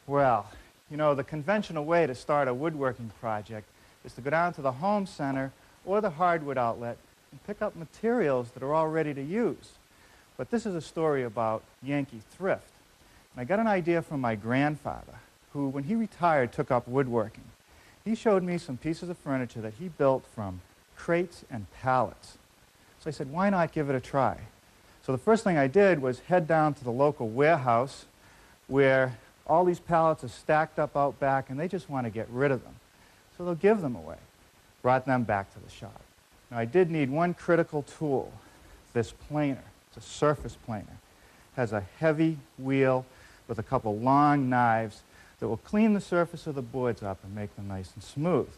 Well, you know, the conventional way to start a woodworking project is to go down to the home center or the hardwood outlet and pick up materials that are all ready to use. But this is a story about Yankee thrift. And I got an idea from my grandfather, who, when he retired, took up woodworking. He showed me some pieces of furniture that he built from crates and pallets. So I said, why not give it a try? So the first thing I did was head down to the local warehouse where all these pallets are stacked up out back and they just want to get rid of them. So they'll give them away. Brought them back to the shop. Now I did need one critical tool, this planer. It's a surface planer. It has a heavy wheel with a couple long knives that will clean the surface of the boards up and make them nice and smooth.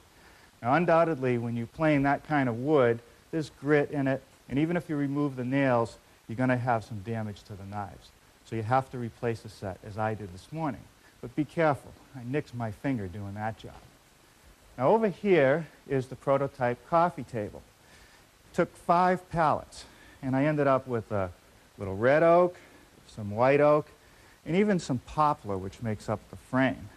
Now undoubtedly when you plane that kind of wood, there's grit in it, and even if you remove the nails, you're going to have some damage to the knives. So you have to replace the set, as I did this morning. But be careful. I nicked my finger doing that job. Now over here is the prototype coffee table. It took 5 pallets, and I ended up with a little red oak, some white oak, and even some poplar, which makes up the frame.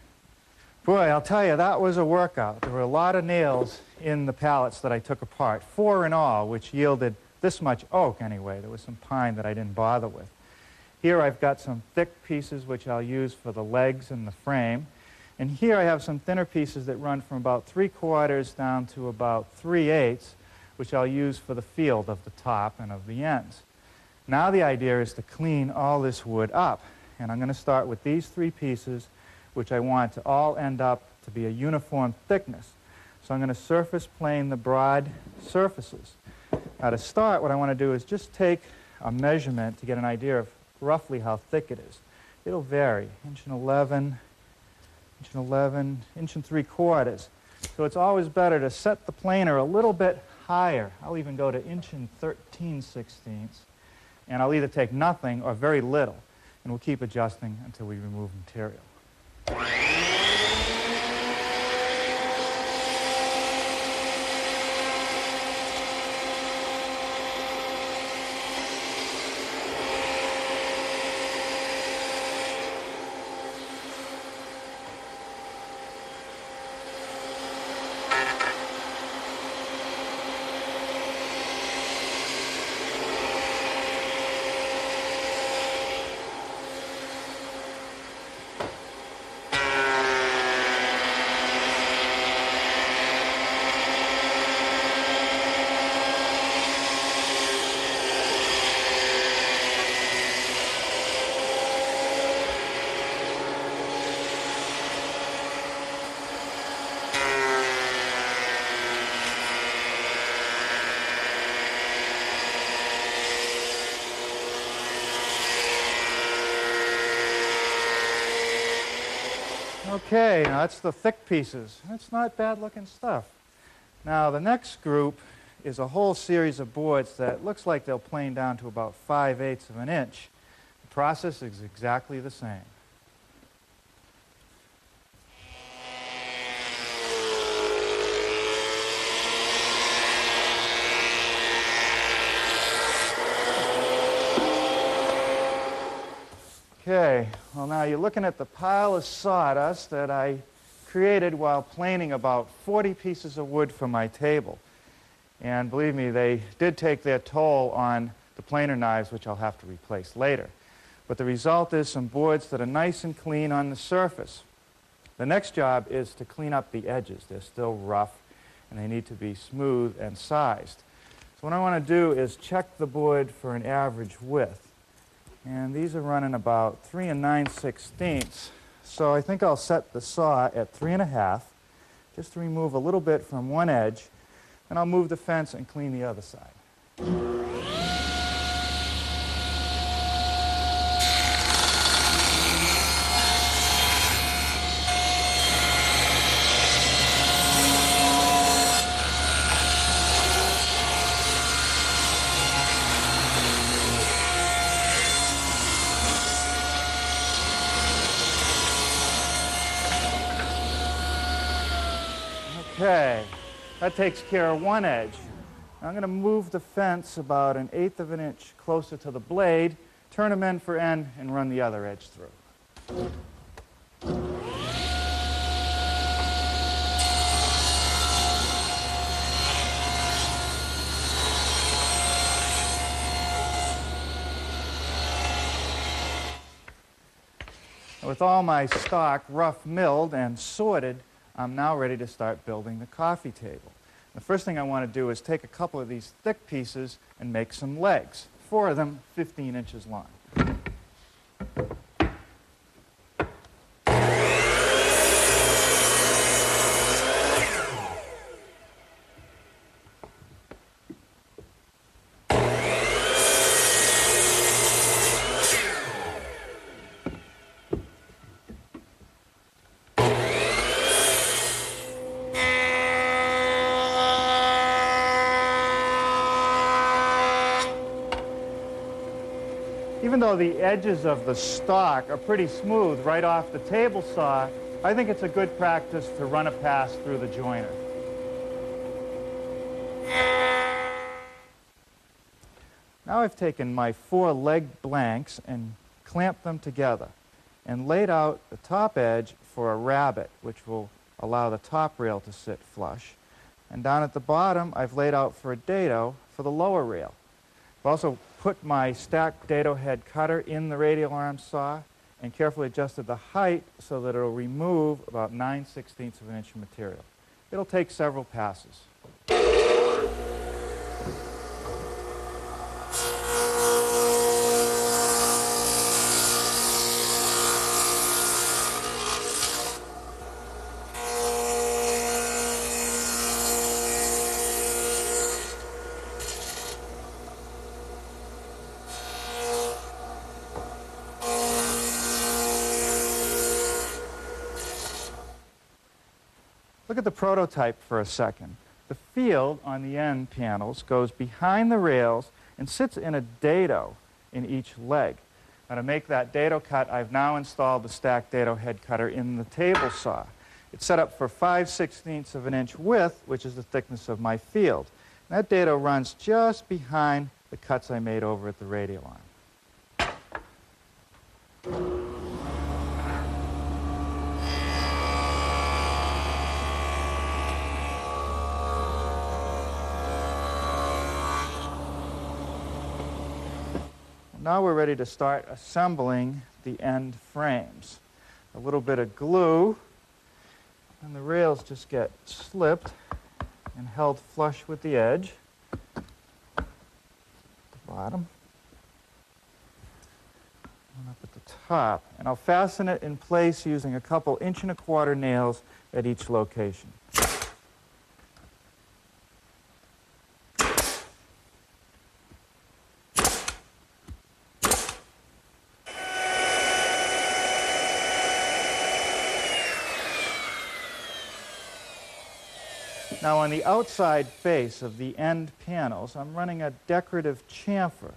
Boy, I'll tell you, that was a workout. There were a lot of nails in the pallets that I took apart, 4 in all, which yielded this much oak anyway. There was some pine that I didn't bother with. Here I've got some thick pieces which I'll use for the legs and the frame. And here I have some thinner pieces that run from about 3/4 down to about 3/8, which I'll use for the field of the top and of the ends. Now the idea is to clean all this wood up. And I'm going to start with these 3 pieces, which I want to all end up to be a uniform thickness. So I'm going to surface plane the broad surfaces. Now to start, what I want to do is just take a measurement to get an idea of roughly how thick it is. It'll vary, 1.11 inch, 1.75 inch. So it's always better to set the planer a little bit higher. I'll even go to 1.13 inch, and I'll either take nothing or very little, and we'll keep adjusting until we remove material. Okay, now that's the thick pieces. That's not bad-looking stuff. Now the next group is a whole series of boards that looks like they'll plane down to about 5/8 of an inch. The process is exactly the same. Okay, well now you're looking at the pile of sawdust that I created while planing about 40 pieces of wood for my table. And believe me, they did take their toll on the planer knives, which I'll have to replace later. But the result is some boards that are nice and clean on the surface. The next job is to clean up the edges. They're still rough, and they need to be smooth and sized. So what I want to do is check the board for an average width. And these are running about 3 9/16. So I think I'll set the saw at 3 1/2, just to remove a little bit from one edge, and I'll move the fence and clean the other side. Okay, that takes care of one edge. Now I'm going to move the fence about 1/8 of an inch closer to the blade, turn them end for end, and run the other edge through. with all my stock rough milled and sorted, I'm now ready to start building the coffee table. The first thing I want to do is take a couple of these thick pieces and make some legs. 4 of them 15 inches long. Even though the edges of the stock are pretty smooth right off the table saw, I think it's a good practice to run a pass through the joiner. Now I've taken my 4 leg blanks and clamped them together and laid out the top edge for a rabbet, which will allow the top rail to sit flush. And down at the bottom, I've laid out for a dado for the lower rail. I've also put my stacked dado head cutter in the radial arm saw and carefully adjusted the height so that it'll remove about 9/16 of an inch of material. It'll take several passes. Look at the prototype for a second. The field on the end panels goes behind the rails and sits in a dado in each leg. Now to make that dado cut, I've now installed the stacked dado head cutter in the table saw. It's set up for 5/16 of an inch width, which is the thickness of my field. And that dado runs just behind the cuts I made over at the radial arm. Now we're ready to start assembling the end frames. A little bit of glue, and the rails just get slipped and held flush with the edge. The bottom. And up at the top. And I'll fasten it in place using a couple 1¼ inch nails at each location. Now on the outside face of the end panels, I'm running a decorative chamfer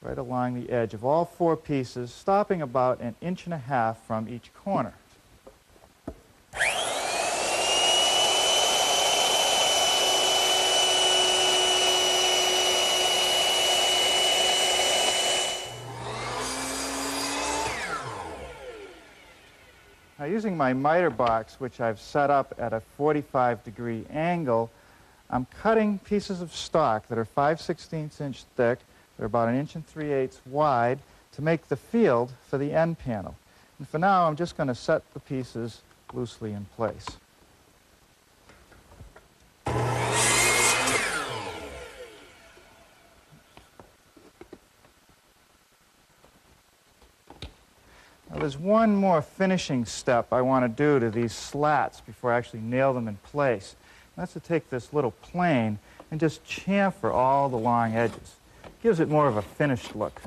right along the edge of all 4 pieces, stopping about 1.5 inches from each corner. Now using my miter box, which I've set up at a 45-degree angle, I'm cutting pieces of stock that are 5/16 inch thick, they're about 1 3/8 wide, to make the field for the end panel. And for now, I'm just going to set the pieces loosely in place. Now, there's one more finishing step I want to do to these slats before I actually nail them in place. And that's to take this little plane and just chamfer all the long edges. It gives it more of a finished look.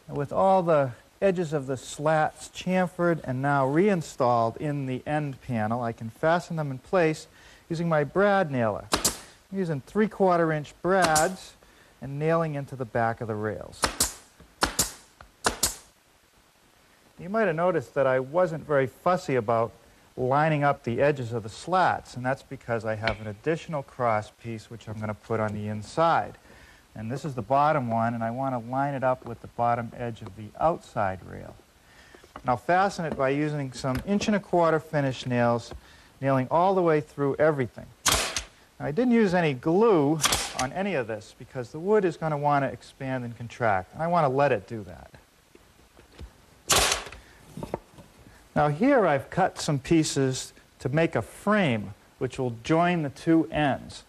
And with all the edges of the slats chamfered and now reinstalled in the end panel, I can fasten them in place using my brad nailer. I'm using 3/4 inch brads and nailing into the back of the rails. You might have noticed that I wasn't very fussy about lining up the edges of the slats, and that's because I have an additional cross piece which I'm going to put on the inside. And this is the bottom one, and I want to line it up with the bottom edge of the outside rail. And I'll fasten it by using some 1¼ inch finish nails, nailing all the way through everything. Now, I didn't use any glue on any of this because the wood is going to want to expand and contract, and I want to let it do that. Now here I've cut some pieces to make a frame which will join the two ends.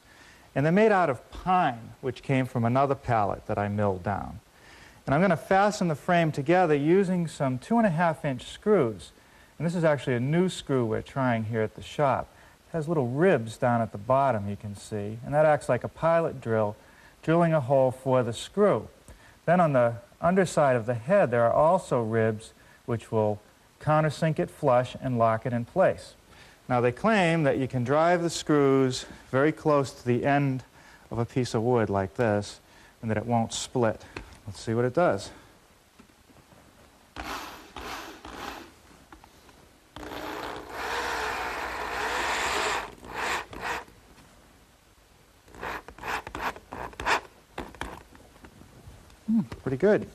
And they're made out of pine, which came from another pallet that I milled down. And I'm going to fasten the frame together using some 2.5-inch screws. And this is actually a new screw we're trying here at the shop. It has little ribs down at the bottom, you can see, and that acts like a pilot drill, drilling a hole for the screw. Then on the underside of the head there are also ribs which will countersink it flush and lock it in place. Now they claim that you can drive the screws very close to the end of a piece of wood like this and that it won't split. Let's see what it does. Pretty good.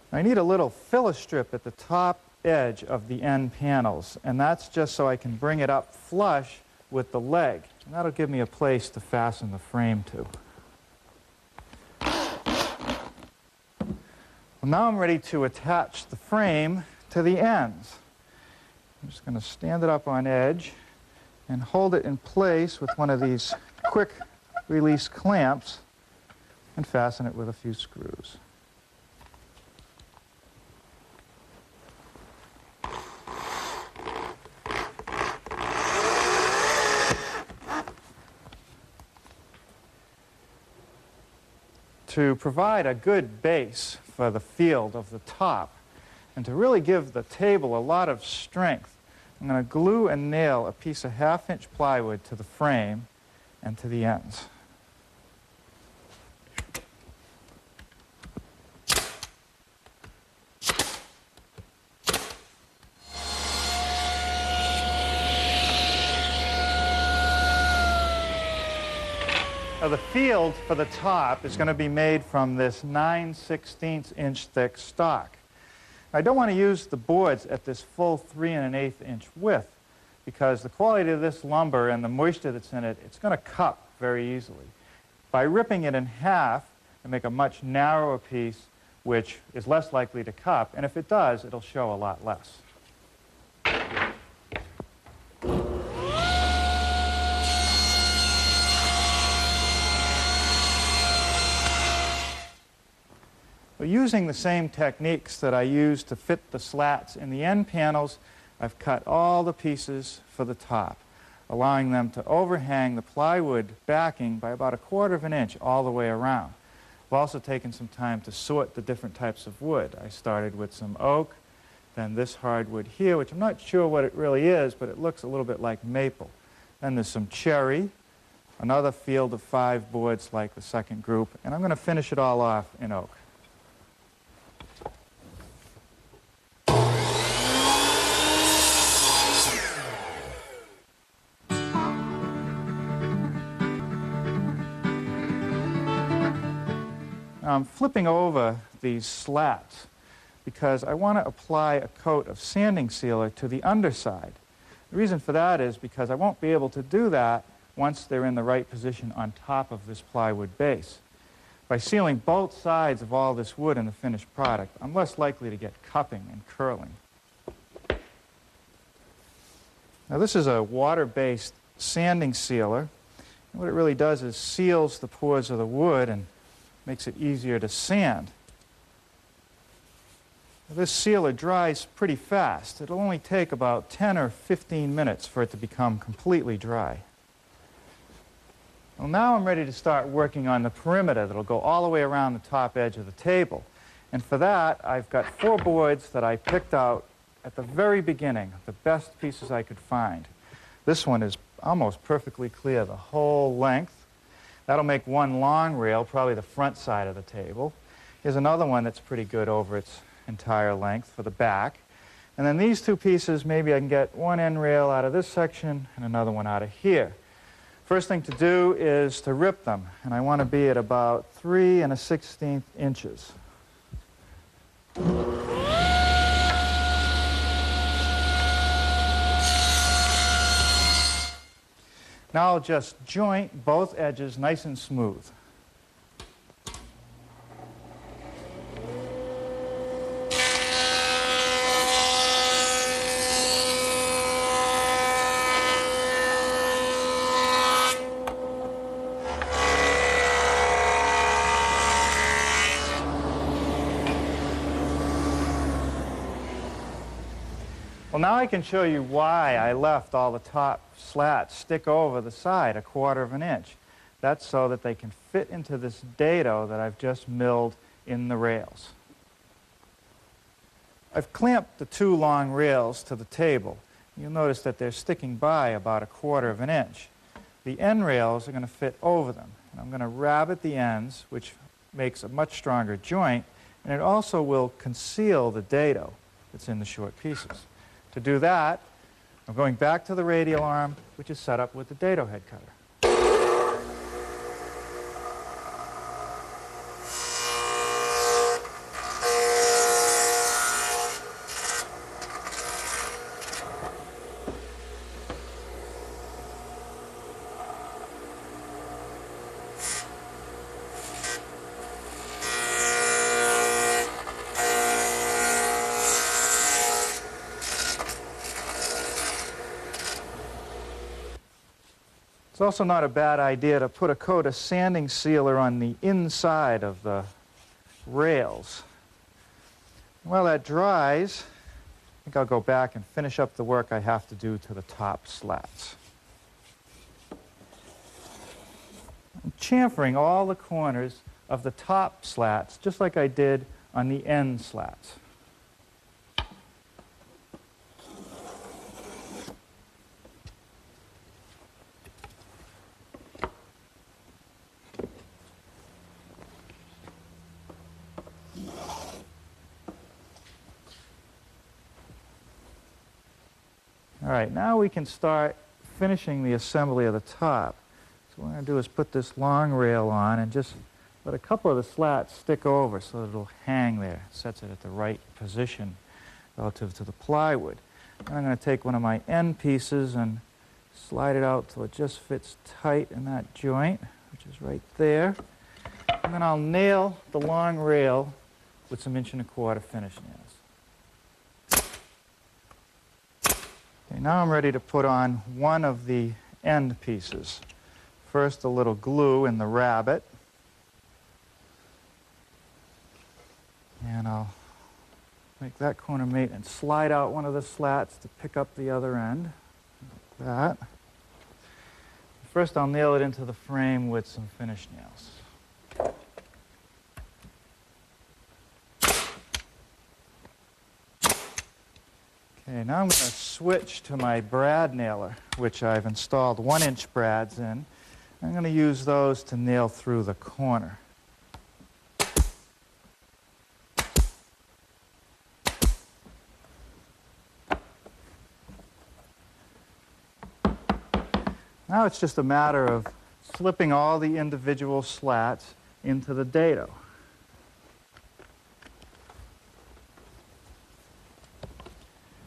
I need a little filler strip at the top edge of the end panels, and that's just so I can bring it up flush with the leg, and that'll give me a place to fasten the frame to. Well, now I'm ready to attach the frame to the ends. I'm just going to stand it up on edge and hold it in place with one of these quick release clamps and fasten it with a few screws. To provide a good base for the field of the top and to really give the table a lot of strength, I'm going to glue and nail a piece of 1/2-inch plywood to the frame and to the ends. Now the field for the top is going to be made from this 9/16" thick stock. I don't want to use the boards at this full 3 1/8" width because the quality of this lumber and the moisture that's in it, it's going to cup very easily. By ripping it in half, I make a much narrower piece which is less likely to cup, and if it does, it'll show a lot less. Well, using the same techniques that I used to fit the slats in the end panels, I've cut all the pieces for the top, allowing them to overhang the plywood backing by about 1/4 inch all the way around. I've also taken some time to sort the different types of wood. I started with some oak, then this hardwood here, which I'm not sure what it really is, but it looks a little bit like maple. Then there's some cherry, another field of 5 boards like the second group, and I'm going to finish it all off in oak. I'm flipping over these slats because I want to apply a coat of sanding sealer to the underside. The reason for that is because I won't be able to do that once they're in the right position on top of this plywood base. By sealing both sides of all this wood in the finished product, I'm less likely to get cupping and curling. Now this is a water-based sanding sealer. And what it really does is seals the pores of the wood and makes it easier to sand. This sealer dries pretty fast. It'll only take about 10 or 15 minutes for it to become completely dry. Well, now I'm ready to start working on the perimeter that'll go all the way around the top edge of the table. And for that, I've got 4 boards that I picked out at the very beginning, the best pieces I could find. This one is almost perfectly clear the whole length. That'll make one long rail, probably the front side of the table. Here's another one that's pretty good over its entire length for the back. And then these 2 pieces, maybe I can get one end rail out of this section and another one out of here. First thing to do is to rip them, and I want to be at about 3 1/16 inches. Now I'll just joint both edges nice and smooth. Well, now I can show you why I left all the top slats stick over the side 1/4 of an inch. That's so that they can fit into this dado that I've just milled in the rails. I've clamped the 2 long rails to the table. You'll notice that they're sticking by about 1/4 of an inch. The end rails are going to fit over them. And I'm going to rabbet the ends, which makes a much stronger joint, and it also will conceal the dado that's in the short pieces. To do that, I'm going back to the radial arm, which is set up with the dado head cutter. It's also not a bad idea to put a coat of sanding sealer on the inside of the rails. While that dries, I think I'll go back and finish up the work I have to do to the top slats. I'm chamfering all the corners of the top slats, just like I did on the end slats. All right, now we can start finishing the assembly of the top. So what I'm going to do is put this long rail on and just let a couple of the slats stick over so that it'll hang there. Sets it at the right position relative to the plywood. And I'm going to take one of my end pieces and slide it out till it just fits tight in that joint, which is right there. And then I'll nail the long rail with some 1 1/4" finish nails. Okay, now I'm ready to put on one of the end pieces. First, a little glue in the rabbet. And I'll make that corner mate and slide out one of the slats to pick up the other end. Like that. First, I'll nail it into the frame with some finish nails. Okay, now I'm going to switch to my brad nailer, which I've installed 1-inch brads in. I'm going to use those to nail through the corner. Now it's just a matter of slipping all the individual slats into the dado.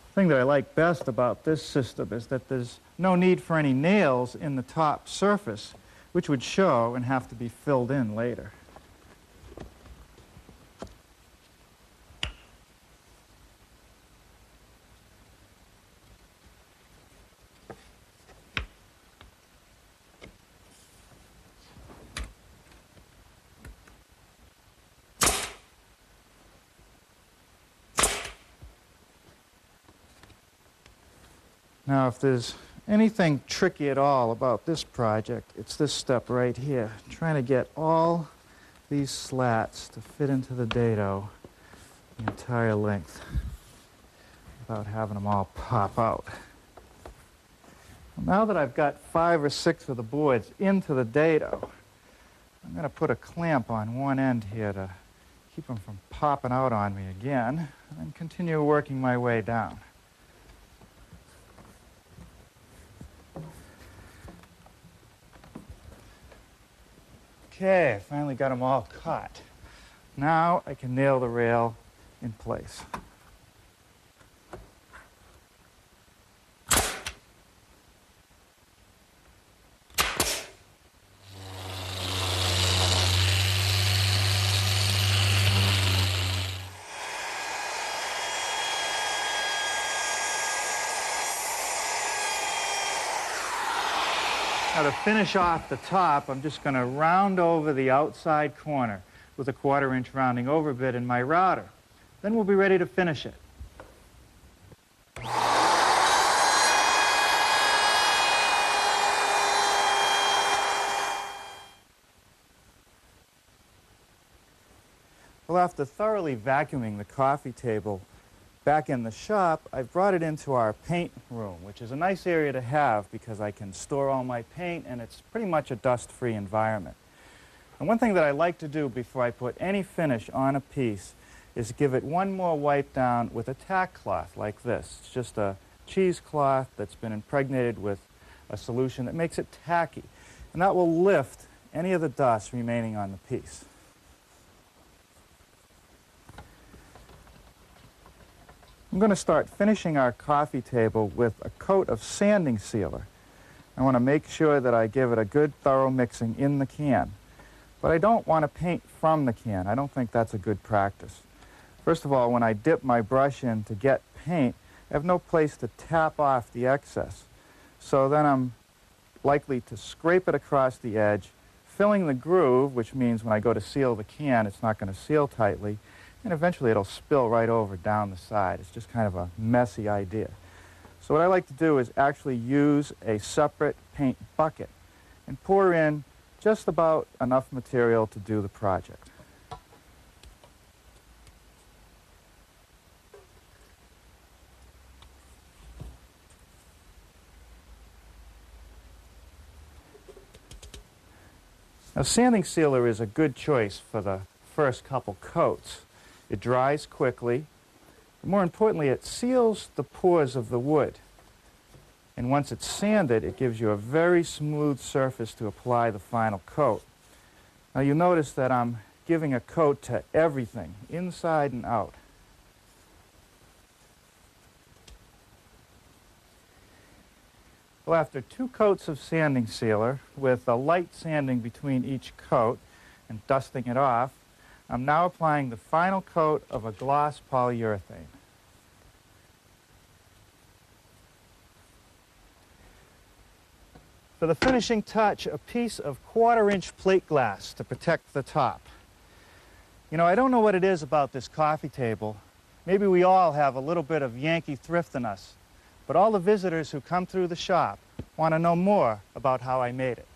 The thing that I like best about this system is that there's no need for any nails in the top surface, which would show and have to be filled in later. Now, if there's anything tricky at all about this project, it's this step right here, trying to get all these slats to fit into the dado the entire length without having them all pop out. Now that I've got 5 or 6 of the boards into the dado, I'm going to put a clamp on one end here to keep them from popping out on me again, and continue working my way down. Okay, I finally got them all caught. Now I can nail the rail in place. Now to finish off the top, I'm just going to round over the outside corner with a 1/4-inch rounding over bit in my router. Then we'll be ready to finish it. Well, after thoroughly vacuuming the coffee table back in the shop, I've brought it into our paint room, which is a nice area to have because I can store all my paint and it's pretty much a dust-free environment. And one thing that I like to do before I put any finish on a piece is give it one more wipe down with a tack cloth like this. It's just a cheesecloth that's been impregnated with a solution that makes it tacky. And that will lift any of the dust remaining on the piece. I'm going to start finishing our coffee table with a coat of sanding sealer. I want to make sure that I give it a good thorough mixing in the can. But I don't want to paint from the can. I don't think that's a good practice. First of all, when I dip my brush in to get paint, I have no place to tap off the excess. So then I'm likely to scrape it across the edge, filling the groove, which means when I go to seal the can, it's not going to seal tightly, and eventually it'll spill right over down the side. It's just kind of a messy idea. So what I like to do is actually use a separate paint bucket and pour in just about enough material to do the project. Now, sanding sealer is a good choice for the first couple coats. It dries quickly. More importantly, it seals the pores of the wood. And once it's sanded, it gives you a very smooth surface to apply the final coat. Now, you'll notice that I'm giving a coat to everything, inside and out. Well, after 2 coats of sanding sealer, with a light sanding between each coat and dusting it off, I'm now applying the final coat of a gloss polyurethane. For the finishing touch, a piece of 1/4-inch plate glass to protect the top. You know, I don't know what it is about this coffee table. Maybe we all have a little bit of Yankee thrift in us, but all the visitors who come through the shop want to know more about how I made it.